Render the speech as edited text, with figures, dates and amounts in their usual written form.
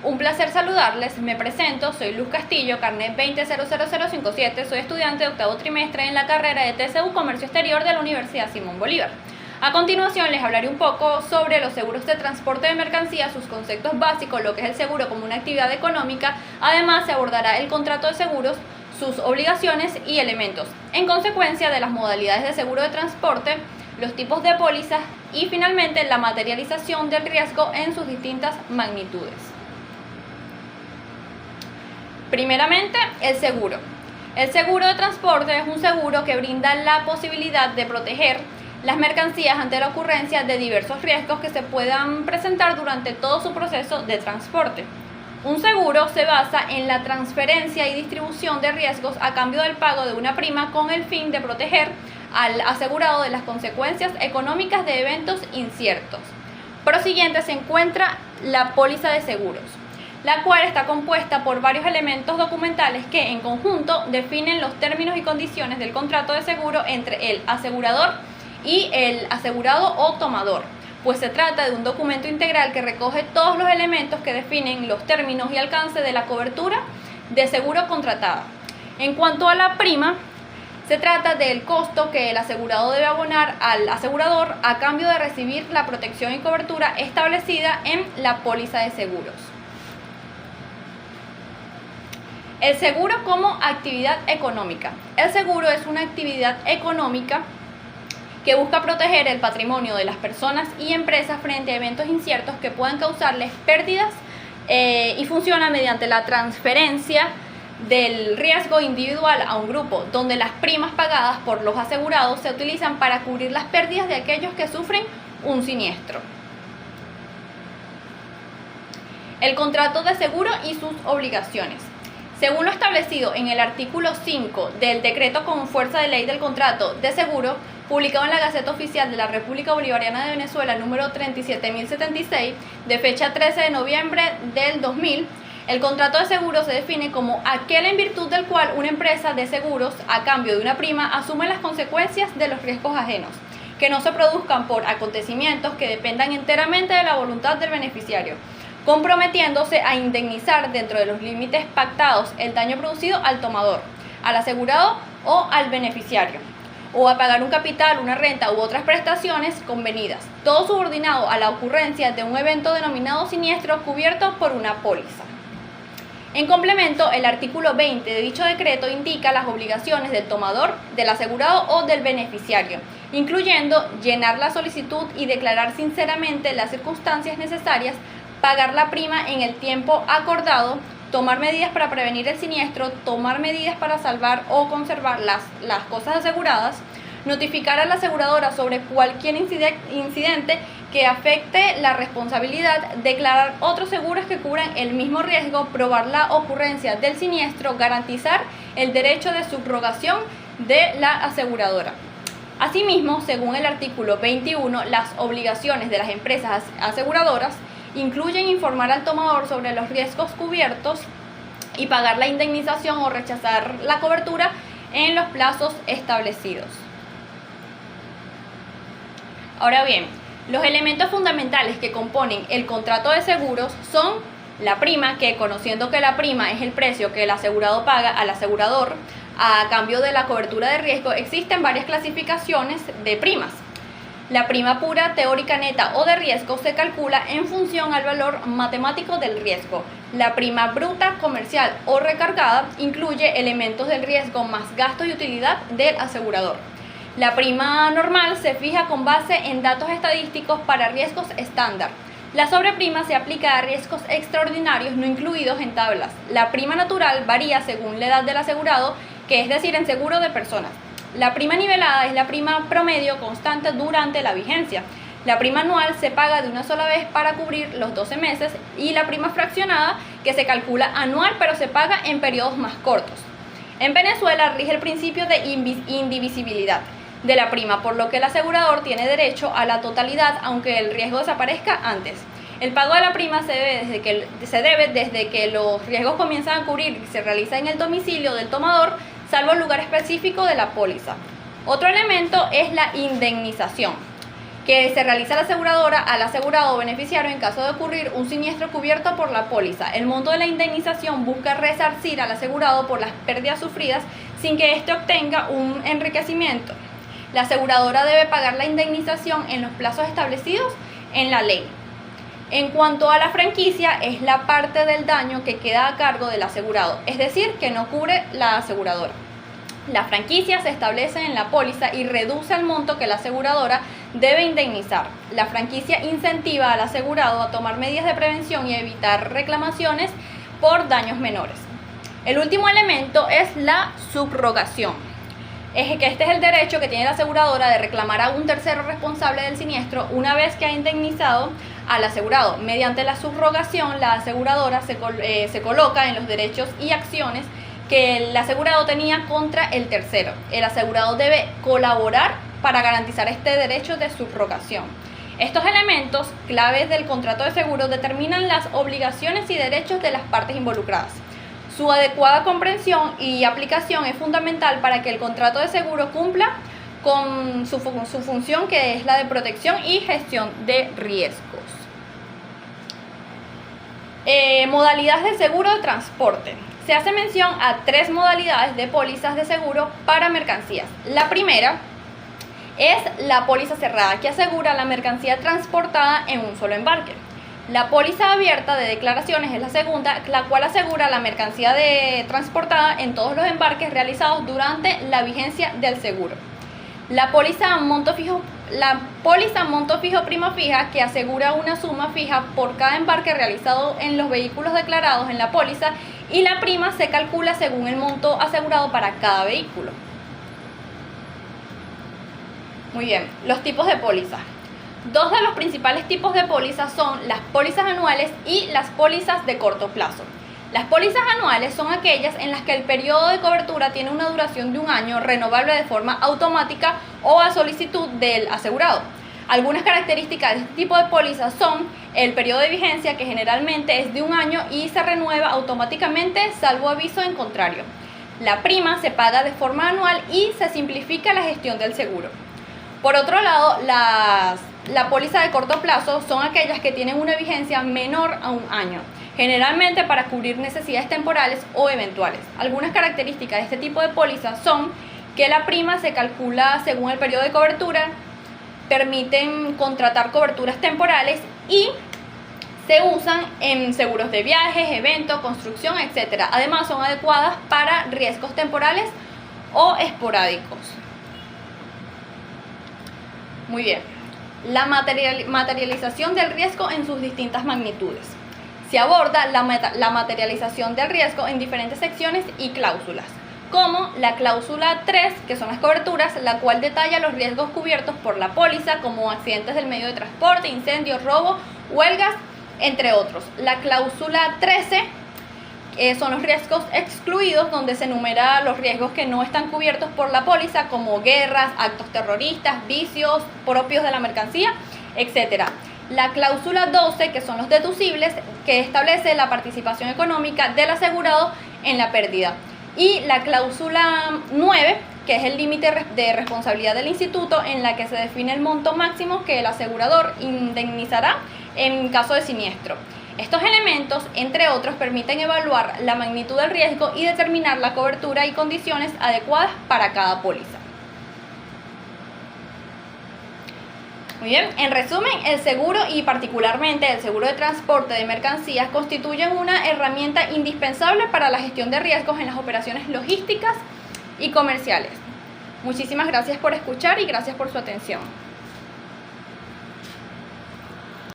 Un placer saludarles, me presento, soy Luz Castillo, carnet 20-00057, soy estudiante de octavo trimestre en la carrera de TCU Comercio Exterior de la Universidad Simón Bolívar. A continuación les hablaré un poco sobre los seguros de transporte de mercancías, sus conceptos básicos, lo que es el seguro como una actividad económica. Además se abordará el contrato de seguros, sus obligaciones y elementos, en consecuencia de las modalidades de seguro de transporte, los tipos de pólizas y finalmente la materialización del riesgo en sus distintas magnitudes. Primeramente, el seguro. El seguro de transporte es un seguro que brinda la posibilidad de proteger las mercancías ante la ocurrencia de diversos riesgos que se puedan presentar durante todo su proceso de transporte. Un seguro se basa en la transferencia y distribución de riesgos a cambio del pago de una prima con el fin de proteger al asegurado de las consecuencias económicas de eventos inciertos. Prosiguiente se encuentra la póliza de seguros, la cual está compuesta por varios elementos documentales que en conjunto definen los términos y condiciones del contrato de seguro entre el asegurador y el asegurado o tomador, pues se trata de un documento integral que recoge todos los elementos que definen los términos y alcance de la cobertura de seguro contratada. En cuanto a la prima, se trata del costo que el asegurado debe abonar al asegurador a cambio de recibir la protección y cobertura establecida en la póliza de seguros. El seguro como actividad económica. El seguro es una actividad económica que busca proteger el patrimonio de las personas y empresas frente a eventos inciertos que puedan causarles pérdidas y funciona mediante la transferencia del riesgo individual a un grupo, donde las primas pagadas por los asegurados se utilizan para cubrir las pérdidas de aquellos que sufren un siniestro. El contrato de seguro y sus obligaciones. Según lo establecido en el artículo 5 del decreto con fuerza de ley del contrato de seguro, publicado en la Gaceta Oficial de la República Bolivariana de Venezuela número 37.076, de fecha 13 de noviembre del 2000, el contrato de seguro se define como aquel en virtud del cual una empresa de seguros, a cambio de una prima, asume las consecuencias de los riesgos ajenos, que no se produzcan por acontecimientos que dependan enteramente de la voluntad del beneficiario, comprometiéndose a indemnizar dentro de los límites pactados el daño producido al tomador, al asegurado o al beneficiario, o a pagar un capital, una renta u otras prestaciones convenidas, todo subordinado a la ocurrencia de un evento denominado siniestro cubierto por una póliza. En complemento, el artículo 20 de dicho decreto indica las obligaciones del tomador, del asegurado o del beneficiario, incluyendo llenar la solicitud y declarar sinceramente las circunstancias necesarias, pagar la prima en el tiempo acordado, tomar medidas para prevenir el siniestro, tomar medidas para salvar o conservar las cosas aseguradas, notificar a la aseguradora sobre cualquier incidente que afecte la responsabilidad, declarar otros seguros que cubran el mismo riesgo, probar la ocurrencia del siniestro, garantizar el derecho de subrogación de la aseguradora. Asimismo, según el artículo 21, las obligaciones de las empresas aseguradoras incluyen informar al tomador sobre los riesgos cubiertos y pagar la indemnización o rechazar la cobertura en los plazos establecidos. Ahora bien, los elementos fundamentales que componen el contrato de seguros son la prima, que conociendo que la prima es el precio que el asegurado paga al asegurador a cambio de la cobertura de riesgo, existen varias clasificaciones de primas. La prima pura, teórica, neta o de riesgo se calcula en función al valor matemático del riesgo. La prima bruta, comercial o recargada incluye elementos del riesgo más gastos y utilidad del asegurador. La prima normal se fija con base en datos estadísticos para riesgos estándar. La sobreprima se aplica a riesgos extraordinarios no incluidos en tablas. La prima natural varía según la edad del asegurado, que es decir, en seguro de personas. La prima nivelada es la prima promedio constante durante la vigencia. La prima anual se paga de una sola vez para cubrir los 12 meses y la prima fraccionada, que se calcula anual pero se paga en periodos más cortos. En Venezuela rige el principio de indivisibilidad de la prima, por lo que el asegurador tiene derecho a la totalidad aunque el riesgo desaparezca antes. El pago de la prima se debe desde que los riesgos comienzan a cubrir y se realiza en el domicilio del tomador, salvo el lugar específico de la póliza. Otro elemento es la indemnización. que se realiza la aseguradora al asegurado o beneficiario en caso de ocurrir un siniestro cubierto por la póliza. El monto de la indemnización busca resarcir al asegurado por las pérdidas sufridas sin que éste obtenga un enriquecimiento. La aseguradora debe pagar la indemnización en los plazos establecidos en la ley. En cuanto a la franquicia, es la parte del daño que queda a cargo del asegurado, es decir, que no cubre la aseguradora. La franquicia se establece en la póliza y reduce el monto que la aseguradora debe indemnizar. La franquicia incentiva al asegurado a tomar medidas de prevención y evitar reclamaciones por daños menores. El último elemento es la subrogación. Es que este es el derecho que tiene la aseguradora de reclamar a un tercero responsable del siniestro una vez que ha indemnizado al asegurado. Mediante la subrogación, la aseguradora se coloca en los derechos y acciones que el asegurado tenía contra el tercero. El asegurado debe colaborar para garantizar este derecho de subrogación. Estos elementos claves del contrato de seguro determinan las obligaciones y derechos de las partes involucradas. Su adecuada comprensión y aplicación es fundamental para que el contrato de seguro cumpla con su función, que es la de protección y gestión de riesgos. Modalidades de seguro de transporte. Se hace mención a 3 modalidades de pólizas de seguro para mercancías. La primera es la póliza cerrada, que asegura la mercancía transportada en un solo embarque. La póliza abierta de declaraciones es la segunda, la cual asegura la mercancía transportada en todos los embarques realizados durante la vigencia del seguro. La póliza monto fijo prima fija, que asegura una suma fija por cada embarque realizado en los vehículos declarados en la póliza, y la prima se calcula según el monto asegurado para cada vehículo. Muy bien, los tipos de póliza. 2 de los principales tipos de pólizas son las pólizas anuales y las pólizas de corto plazo. Las pólizas anuales son aquellas en las que el periodo de cobertura tiene una duración de 1 año, renovable de forma automática o a solicitud del asegurado. Algunas características de este tipo de pólizas son el periodo de vigencia, que generalmente es de 1 año y se renueva automáticamente salvo aviso en contrario. La prima se paga de forma anual y se simplifica la gestión del seguro. Por otro lado, la póliza de corto plazo son aquellas que tienen una vigencia menor a 1 año, generalmente para cubrir necesidades temporales o eventuales. Algunas características de este tipo de póliza son que la prima se calcula según el periodo de cobertura, permiten contratar coberturas temporales y se usan en seguros de viajes, eventos, construcción, etc. Además, son adecuadas para riesgos temporales o esporádicos. Muy bien. La materialización del riesgo en sus distintas magnitudes. Se aborda la materialización del riesgo en diferentes secciones y cláusulas, como la cláusula 3, que son las coberturas, la cual detalla los riesgos cubiertos por la póliza, como accidentes del medio de transporte, incendios, robo, huelgas, entre otros. La cláusula 13 son los riesgos excluidos, donde se enumera los riesgos que no están cubiertos por la póliza, como guerras, actos terroristas, vicios propios de la mercancía, etc. La cláusula 12, que son los deducibles, que establece la participación económica del asegurado en la pérdida. Y la cláusula 9, que es el límite de responsabilidad del instituto, en la que se define el monto máximo que el asegurador indemnizará en caso de siniestro. Estos elementos, entre otros, permiten evaluar la magnitud del riesgo y determinar la cobertura y condiciones adecuadas para cada póliza. Muy bien, en resumen, el seguro y particularmente el seguro de transporte de mercancías constituyen una herramienta indispensable para la gestión de riesgos en las operaciones logísticas y comerciales. Muchísimas gracias por escuchar y gracias por su atención.